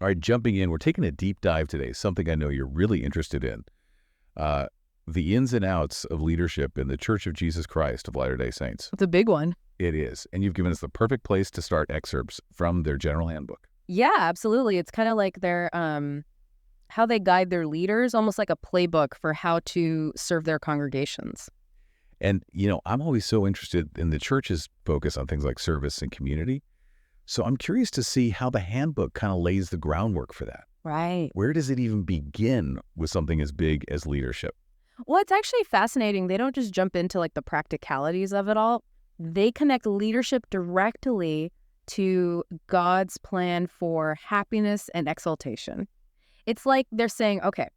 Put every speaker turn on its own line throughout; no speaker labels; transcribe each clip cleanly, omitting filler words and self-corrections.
All right, jumping in, we're taking a deep dive today, something I know you're really interested in. The ins and outs of leadership in the Church of Jesus Christ of Latter-day Saints.
It's a big one.
It is. And you've given us the perfect place to start excerpts from their General Handbook.
Yeah, absolutely. It's kind of like their how they guide their leaders, almost like a playbook for how to serve their congregations.
And, I'm always so interested in the church's focus on things like service and community. So I'm curious to see how the handbook kind of lays the groundwork for that.
Right.
Where does it even begin with something as big as leadership?
Well, it's actually fascinating. They don't just jump into like the practicalities of it all. They connect leadership directly to God's plan for happiness and exaltation. It's like they're saying, okay,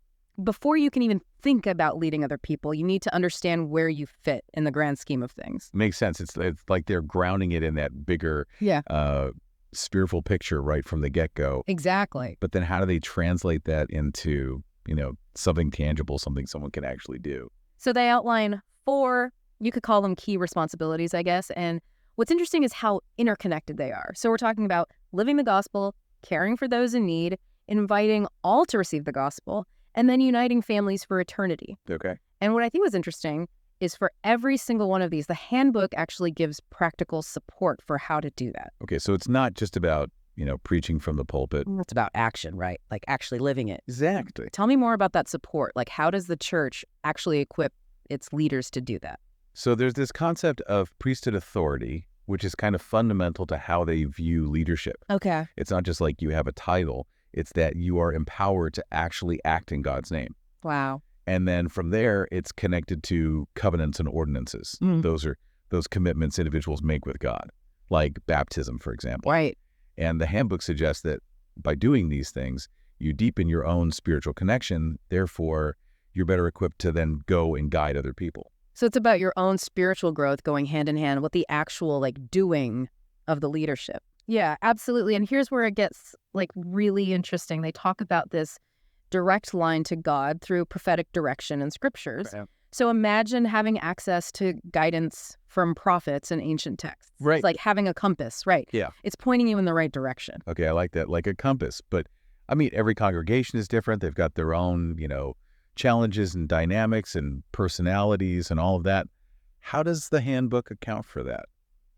before you can even think about leading other people, you need to understand where you fit in the grand scheme of things.
Makes sense. It's like they're grounding it in that bigger spiritual picture right from the get-go.
Exactly.
But then how do they translate that into, something tangible, something someone can actually do?
So they outline 4, you could call them key responsibilities, I guess. And what's interesting is how interconnected they are. So we're talking about living the gospel, caring for those in need, inviting all to receive the gospel, and then uniting families for eternity.
Okay.
And what I think was interesting is for every single one of these, the handbook actually gives practical support for how to do that.
Okay, so it's not just about, preaching from the pulpit.
It's about action, right? Like actually living it.
Exactly.
Tell me more about that support. Like how does the church actually equip its leaders to do that?
So there's this concept of priesthood authority, which is kind of fundamental to how they view leadership.
Okay.
It's not just like you have a title. It's that you are empowered to actually act in God's name.
Wow.
And then from there, it's connected to covenants and ordinances. Those are those commitments individuals make with God, like baptism, for example.
Right.
And the handbook suggests that by doing these things, you deepen your own spiritual connection. Therefore, you're better equipped to then go and guide other people.
So it's about your own spiritual growth going hand in hand with the actual doing of the leadership. Yeah, absolutely. And here's where it gets really interesting. They talk about this direct line to God through prophetic direction in scriptures.
Right.
So imagine having access to guidance from prophets and ancient texts.
Right.
It's like having a compass, right?
Yeah.
It's pointing you in the right direction.
Okay, I like that, like a compass. But every congregation is different. They've got their own, challenges and dynamics and personalities and all of that. How does the handbook account for that?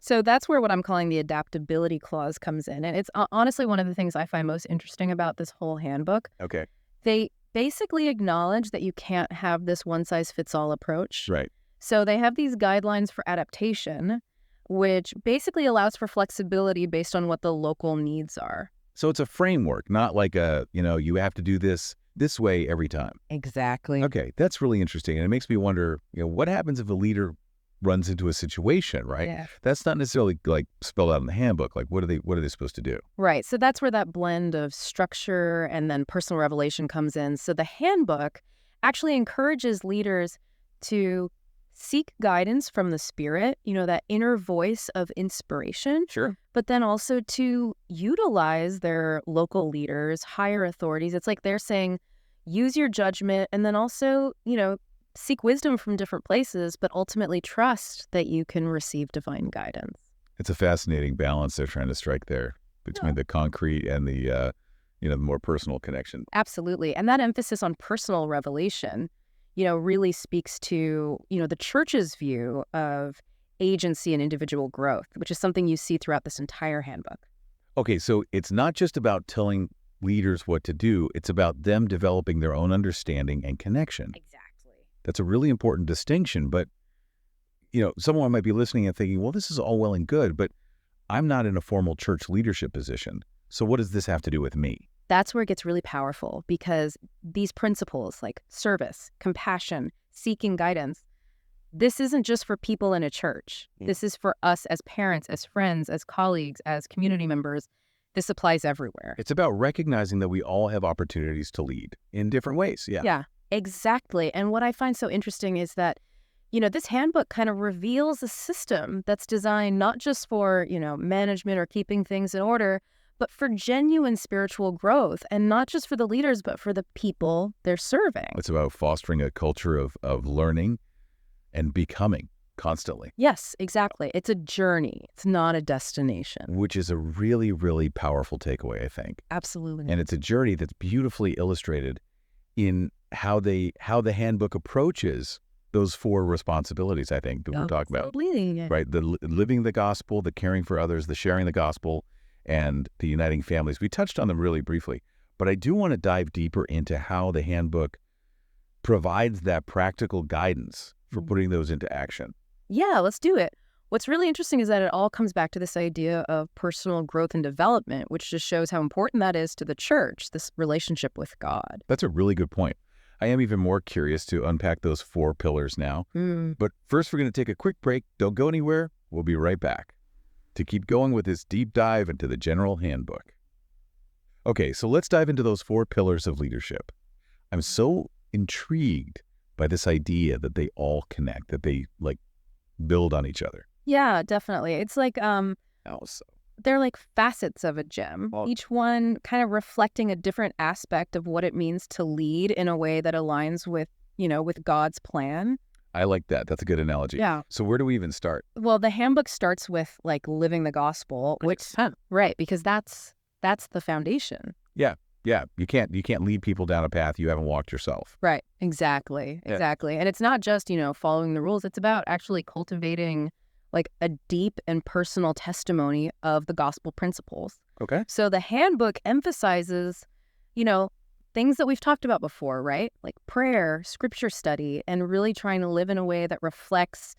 So that's where what I'm calling the adaptability clause comes in. And it's honestly one of the things I find most interesting about this whole handbook.
Okay.
They basically acknowledge that you can't have this one-size-fits-all approach.
Right.
So they have these guidelines for adaptation, which basically allows for flexibility based on what the local needs are.
So it's a framework, not like you have to do this way every time.
Exactly.
Okay, that's really interesting. And it makes me wonder, what happens if a leader runs into a situation, right?
Yeah.
That's not necessarily spelled out in the handbook. What are they supposed to do?
Right. So that's where that blend of structure and then personal revelation comes in. So the handbook actually encourages leaders to seek guidance from the Spirit, that inner voice of inspiration.
Sure.
But then also to utilize their local leaders, higher authorities. It's like they're saying, use your judgment and then also, seek wisdom from different places, but ultimately trust that you can receive divine guidance.
It's a fascinating balance they're trying to strike there between the concrete and the more personal connection.
Absolutely. And that emphasis on personal revelation, really speaks to, the church's view of agency and individual growth, which is something you see throughout this entire handbook.
Okay, so it's not just about telling leaders what to do. It's about them developing their own understanding and connection.
Exactly.
That's a really important distinction. But, someone might be listening and thinking, well, this is all well and good, but I'm not in a formal church leadership position. So what does this have to do with me?
That's where it gets really powerful, because these principles like service, compassion, seeking guidance, this isn't just for people in a church. This is for us as parents, as friends, as colleagues, as community members. This applies everywhere.
It's about recognizing that we all have opportunities to lead in different ways. Yeah.
Yeah, exactly. And what I find so interesting is that, this handbook kind of reveals a system that's designed not just for, management or keeping things in order, but for genuine spiritual growth, and not just for the leaders, but for the people they're serving.
It's about fostering a culture of learning and becoming. constantly.
Yes, exactly. It's a journey. It's not a destination.
Which is a really, really powerful takeaway, I think.
Absolutely.
And it's a journey that's beautifully illustrated in how the handbook approaches those 4 responsibilities, I think, that we're talking about.
Absolutely.
Right? The living the gospel, the caring for others, the sharing the gospel, and the uniting families. We touched on them really briefly, but I do want to dive deeper into how the handbook provides that practical guidance for putting those into action.
Yeah, let's do it. What's really interesting is that it all comes back to this idea of personal growth and development, which just shows how important that is to the church, this relationship with God.
That's a really good point. I am even more curious to unpack those 4 pillars now. But first, we're going to take a quick break. Don't go anywhere. We'll be right back to keep going with this deep dive into the General Handbook. Okay, so let's dive into those 4 pillars of leadership. I'm so intrigued by this idea that they all connect, that they build on each other.
Yeah, definitely. It's like
Also,
they're like facets of a gem,
Well-
each one kind of reflecting a different aspect of what it means to lead in a way that aligns with, with God's plan.
I like that. That's a good analogy.
Yeah.
So where do we even start?
Well, the handbook starts with living the gospel, right, because that's the foundation.
Yeah, you can't lead people down a path you haven't walked yourself.
Right. Exactly.
Yeah.
Exactly. And it's not just, following the rules. It's about actually cultivating a deep and personal testimony of the gospel principles.
Okay.
So the handbook emphasizes, things that we've talked about before, right? Like prayer, scripture study, and really trying to live in a way that reflects,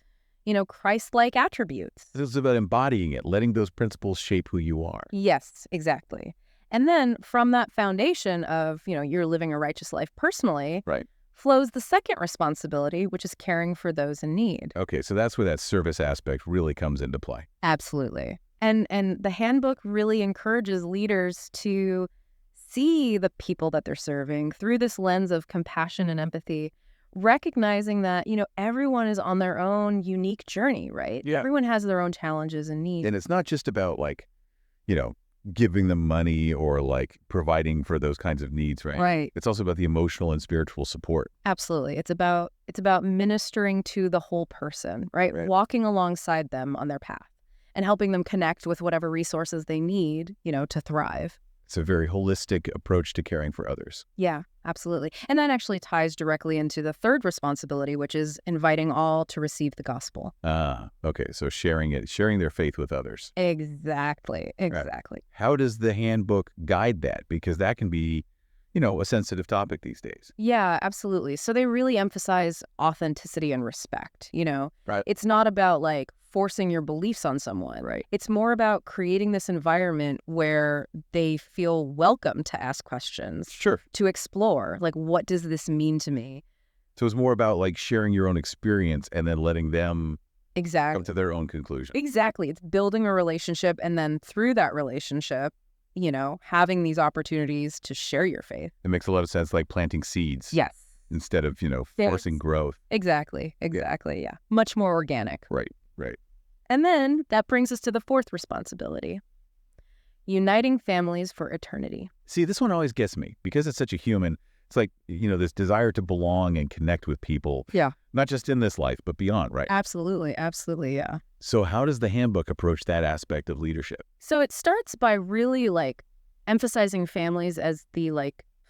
Christ-like attributes.
This is about embodying it, letting those principles shape who you are.
Yes, exactly. And then from that foundation of, you're living a righteous life personally,
Right.
flows the second responsibility, which is caring for those in need.
Okay, so that's where that service aspect really comes into play.
Absolutely. And the handbook really encourages leaders to see the people that they're serving through this lens of compassion and empathy, recognizing that, everyone is on their own unique journey, right?
Yeah.
Everyone has their own challenges and needs.
And it's not just about giving them money or providing for those kinds of needs, right?
Right.
It's also about the emotional and spiritual support.
Absolutely. It's about ministering to the whole person, right?
Right.
Walking alongside them on their path and helping them connect with whatever resources they need, to thrive.
It's a very holistic approach to caring for others.
Yeah, absolutely. And that actually ties directly into the third responsibility, which is inviting all to receive the gospel.
Okay. So sharing their faith with others.
Exactly.
How does the handbook guide that? Because that can be, a sensitive topic these days.
Yeah, absolutely. So they really emphasize authenticity and respect,
Right.
It's not about forcing your beliefs on someone.
Right.
It's more about creating this environment where they feel welcome to ask questions,
Sure.
to explore, what does this mean to me?
So it's more about sharing your own experience and then letting them
Exactly.
come to their own conclusion.
Exactly. It's building a relationship, and then through that relationship, having these opportunities to share your faith.
It makes a lot of sense, like planting seeds.
Yes.
Instead of, forcing growth.
Exactly. Yeah. Much more organic.
Right.
And then that brings us to the fourth responsibility, uniting families for eternity.
See, this one always gets me because it's such a human. It's this desire to belong and connect with people.
Yeah.
Not just in this life, but beyond, right?
Absolutely, yeah.
So how does the handbook approach that aspect of leadership?
So it starts by really emphasizing families as the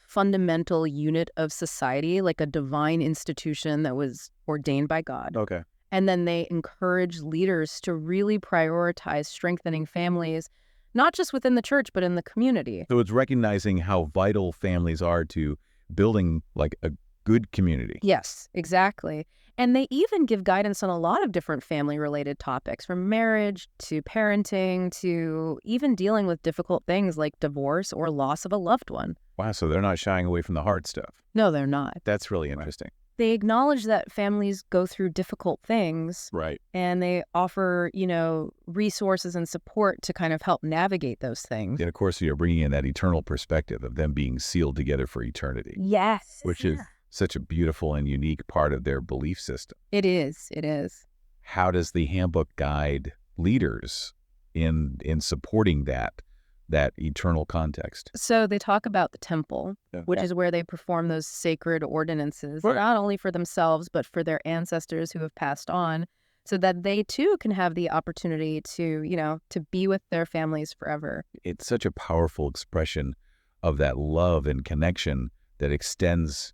fundamental unit of society, like a divine institution that was ordained by God.
Okay.
And then they encourage leaders to really prioritize strengthening families, not just within the church, but in the community.
So it's recognizing how vital families are to building a good community.
Yes, exactly. And they even give guidance on a lot of different family-related topics, from marriage to parenting to even dealing with difficult things like divorce or loss of a loved one.
Wow, so they're not shying away from the hard stuff.
No, they're not.
That's really interesting.
They acknowledge that families go through difficult things,
Right.
and they offer, resources and support to kind of help navigate those things.
And of course, you're bringing in that eternal perspective of them being sealed together for eternity.
Yes.
Which is such a beautiful and unique part of their belief system.
It is.
How does the handbook guide leaders in supporting that eternal context?
So they talk about the temple,
Yeah.
which is where they perform those sacred ordinances,
Right.
not only for themselves, but for their ancestors who have passed on, so that they too can have the opportunity to, to be with their families forever.
It's such a powerful expression of that love and connection that extends,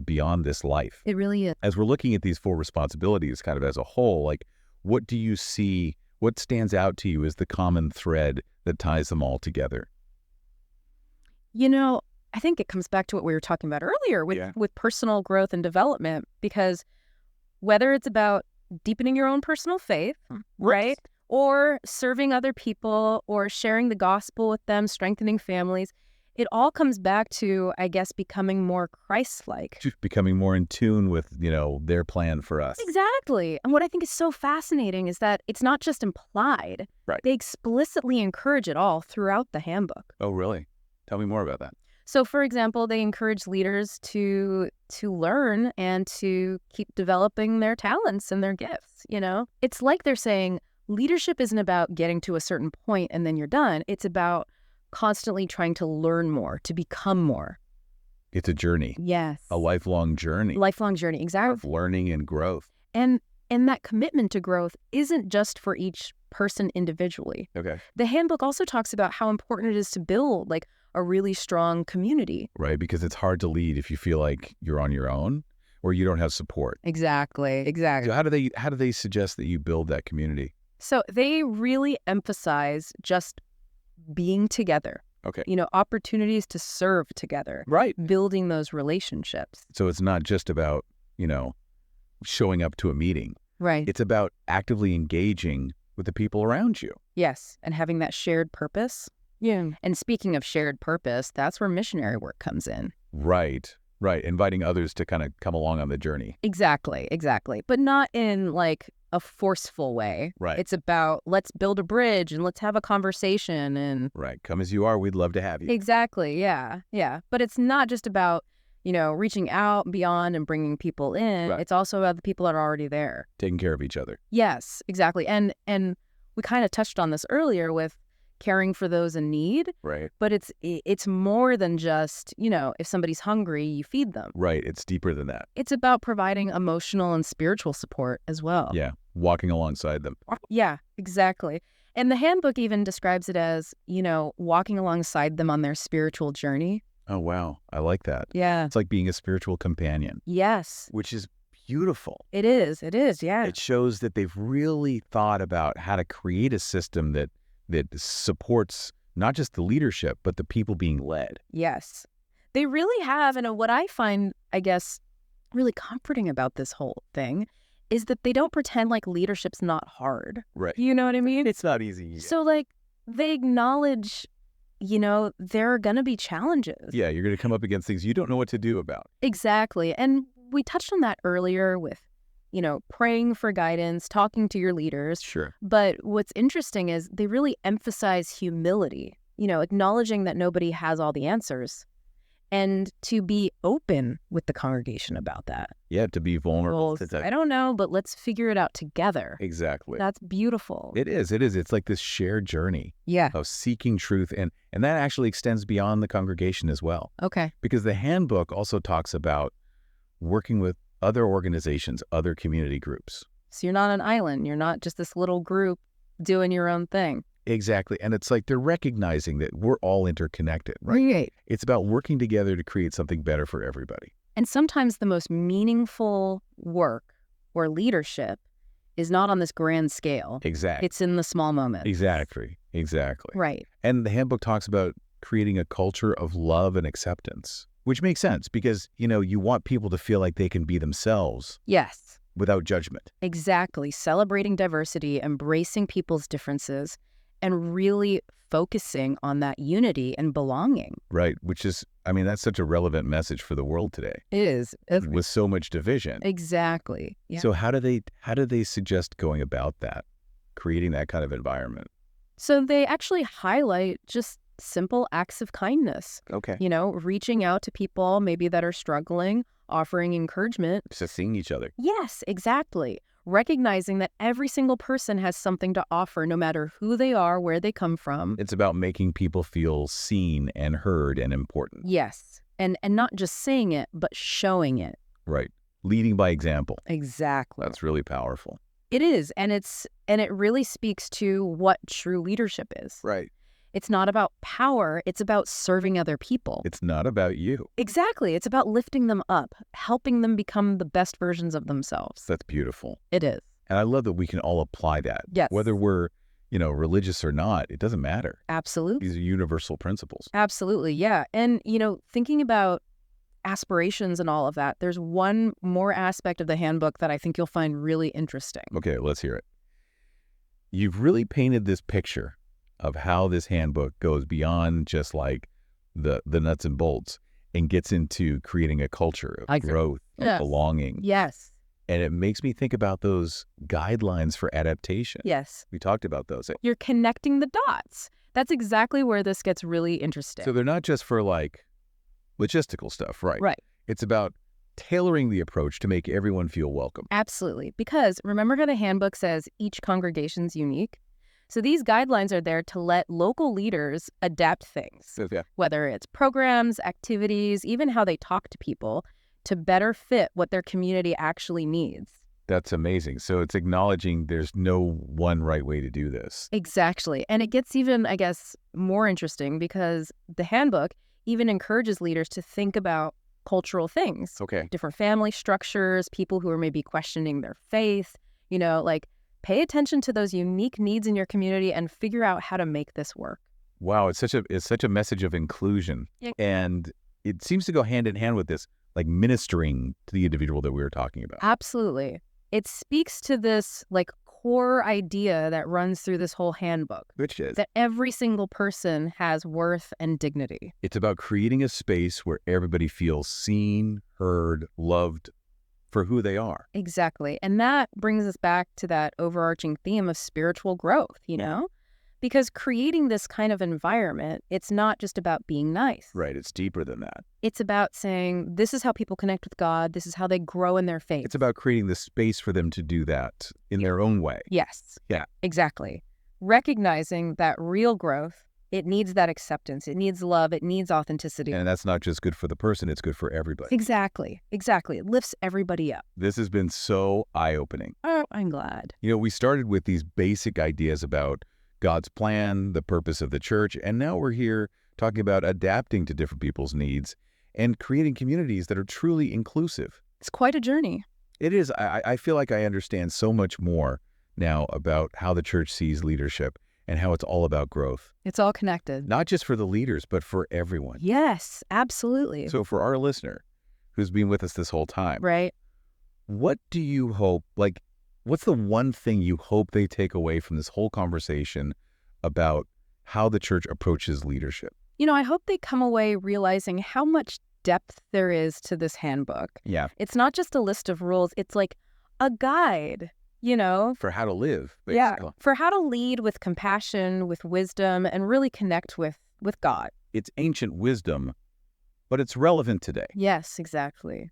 beyond this life.
It really is.
As we're looking at these 4 responsibilities kind of as a whole, like, what do you see, what stands out to you as the common thread that ties them all together?
I think it comes back to what we were talking about earlier
Yeah.
with personal growth and development, because whether it's about deepening your own personal faith, right? Or serving other people or sharing the gospel with them, strengthening families, it all comes back to, I guess, becoming more Christ-like.
Just becoming more in tune with, their plan for us.
Exactly. And what I think is so fascinating is that it's not just implied.
Right.
They explicitly encourage it all throughout the handbook.
Oh, really? Tell me more about that.
So, for example, they encourage leaders to learn and to keep developing their talents and their gifts, It's like they're saying leadership isn't about getting to a certain point and then you're done. It's about constantly trying to learn more, to become more.
It's a journey.
Yes.
A lifelong journey.
Lifelong journey, exactly.
Of learning and growth.
And that commitment to growth isn't just for each person individually.
Okay.
The handbook also talks about how important it is to build a really strong community.
Right, because it's hard to lead if you feel like you're on your own or you don't have support.
Exactly.
So how do they suggest that you build that community?
So they really emphasize just being together.
Okay.
Opportunities to serve together.
Right.
Building those relationships.
So it's not just about, showing up to a meeting.
Right.
It's about actively engaging with the people around you.
Yes. And having that shared purpose. Yeah. And speaking of shared purpose, that's where missionary work comes in.
Right. Inviting others to kind of come along on the journey.
Exactly. But not in a forceful way.
Right.
It's about let's build a bridge and let's have a conversation and
Right. Come as you are. We'd love to have you.
Exactly. Yeah. But it's not just about, reaching out beyond and bringing people in.
Right.
It's also about the people that are already there.
Taking care of each other.
Yes, exactly. And we kind of touched on this earlier with caring for those in need.
Right.
But it's more than just, if somebody's hungry, you feed them.
Right. It's deeper than that.
It's about providing emotional and spiritual support as well.
Yeah. Walking alongside them.
Yeah, exactly. And the handbook even describes it as, walking alongside them on their spiritual journey.
Oh, wow. I like that.
Yeah.
It's like being a spiritual companion.
Yes.
Which is beautiful.
It is. Yeah.
It shows that they've really thought about how to create a system that supports not just the leadership, but the people being led.
Yes. They really have. And what I find, I guess, really comforting about this whole thing is that they don't pretend like leadership's not hard.
Right.
You know what I mean?
It's not easy.
So, they acknowledge, there are going to be challenges.
Yeah, you're going to come up against things you don't know what to do about.
Exactly. And we touched on that earlier with, praying for guidance, talking to your leaders.
Sure.
But what's interesting is they really emphasize humility, acknowledging that nobody has all the answers and to be open with the congregation about that.
Yeah, to be vulnerable.
Well, I don't know, but let's figure it out together.
Exactly.
That's beautiful.
It is. It's like this shared journey
Yeah.
of seeking truth. And that actually extends beyond the congregation as well.
Okay.
Because the handbook also talks about working with other organizations, other community groups.
So you're not an island. You're not just this little group doing your own thing.
Exactly. And it's like they're recognizing that we're all interconnected, right? It's about working together to create something better for everybody.
And sometimes the most meaningful work or leadership is not on this grand scale.
Exactly.
It's in the small moments.
Exactly.
Right.
And the handbook talks about creating a culture of love and acceptance, which makes sense because, you want people to feel like they can be themselves.
Yes.
Without judgment.
Exactly. Celebrating diversity, embracing people's differences, and really focusing on that unity and belonging.
Right. Which is, that's such a relevant message for the world today.
It is.
With so much division.
Exactly. Yeah.
So how do they suggest going about that, creating that kind of environment?
So they actually highlight just simple acts of kindness.
Okay.
Reaching out to people maybe that are struggling, offering encouragement.
Just seeing each other.
Yes, exactly. Recognizing that every single person has something to offer, no matter who they are, where they come from.
It's about making people feel seen and heard and important.
Yes. And not just saying it, but showing it.
Right. Leading by example.
Exactly.
That's really powerful.
It is, and it really speaks to what true leadership is.
Right.
It's not about power, it's about serving other people.
It's not about you.
Exactly. It's about lifting them up, helping them become the best versions of themselves.
That's beautiful.
It is.
And I love that we can all apply that.
Yes.
Whether we're, religious or not, it doesn't matter.
Absolutely.
These are universal principles.
Absolutely, yeah. And, thinking about aspirations and all of that, there's one more aspect of the handbook that I think you'll find really interesting.
Okay, let's hear it. You've really painted this picture of how this handbook goes beyond just like the nuts and bolts and gets into creating a culture of growth, of belonging.
Yes.
And it makes me think about those guidelines for adaptation.
Yes.
We talked about those.
You're connecting the dots. That's exactly where this gets really interesting.
So they're not just for like logistical stuff, right?
Right.
It's about tailoring the approach to make everyone feel welcome.
Absolutely. Because remember how the handbook says each congregation's unique? So these guidelines are there to let local leaders adapt things, whether it's programs, activities, even how they talk to people, to better fit what their community actually needs.
That's amazing. So it's acknowledging there's no one right way to do this.
Exactly. And it gets even, I guess, more interesting because the handbook even encourages leaders to think about cultural things.
Okay.
Different family structures, people who are maybe questioning their faith, pay attention to those unique needs in your community and figure out how to make this work.
Wow, it's such a message of inclusion.
Yeah.
And it seems to go hand in hand with this, like ministering to the individual that we were talking about.
Absolutely. It speaks to this core idea that runs through this whole handbook.
Which is
that every single person has worth and dignity.
It's about creating a space where everybody feels seen, heard, loved for who they are.
Exactly. And that brings us back to that overarching theme of spiritual growth, Because creating this kind of environment, it's not just about being nice.
Right. It's deeper than that.
It's about saying, this is how people connect with God. This is how they grow in their faith.
It's about creating the space for them to do that in their own way.
Yes.
Yeah.
Exactly. Recognizing that real growth, it needs that acceptance. It needs love. It needs authenticity.
And that's not just good for the person. It's good for everybody.
Exactly. Exactly. It lifts everybody up.
This has been so eye-opening.
Oh, I'm glad.
We started with these basic ideas about God's plan, the purpose of the church, and now we're here talking about adapting to different people's needs and creating communities that are truly inclusive.
It's quite a journey.
It is. I feel like I understand so much more now about how the church sees leadership and how it's all about growth.
It's all connected.
Not just for the leaders, but for everyone.
Yes, absolutely.
So for our listener who's been with us this whole time,
right?
What do you hope, what's the one thing you hope they take away from this whole conversation about how the church approaches leadership?
I hope they come away realizing how much depth there is to this handbook.
Yeah.
It's not just a list of rules. It's like a guide,
For how to live, basically.
Yeah, for how to lead with compassion, with wisdom, and really connect with God.
It's ancient wisdom, but it's relevant today.
Yes, exactly.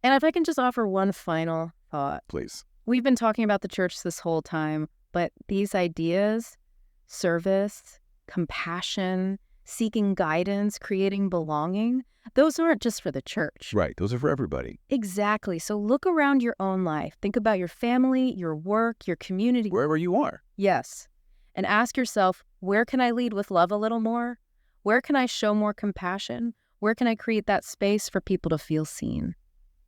And if I can just offer one final thought.
Please.
We've been talking about the church this whole time, but these ideas, service, compassion, seeking guidance, creating belonging, those aren't just for the church.
Right. Those are for everybody.
Exactly. So look around your own life. Think about your family, your work, your community.
Wherever you are.
Yes. And ask yourself, where can I lead with love a little more? Where can I show more compassion? Where can I create that space for people to feel seen?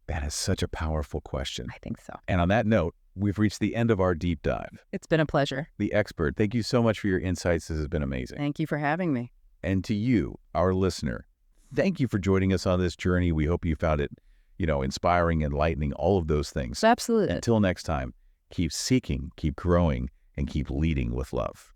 That is such a powerful question.
I think so.
And on that note, we've reached the end of our deep dive.
It's been a pleasure.
The expert, thank you so much for your insights. This has been amazing.
Thank you for having me.
And to you, our listener, thank you for joining us on this journey. We hope you found it, inspiring, enlightening, all of those things.
Absolutely.
Until next time, keep seeking, keep growing, and keep leading with love.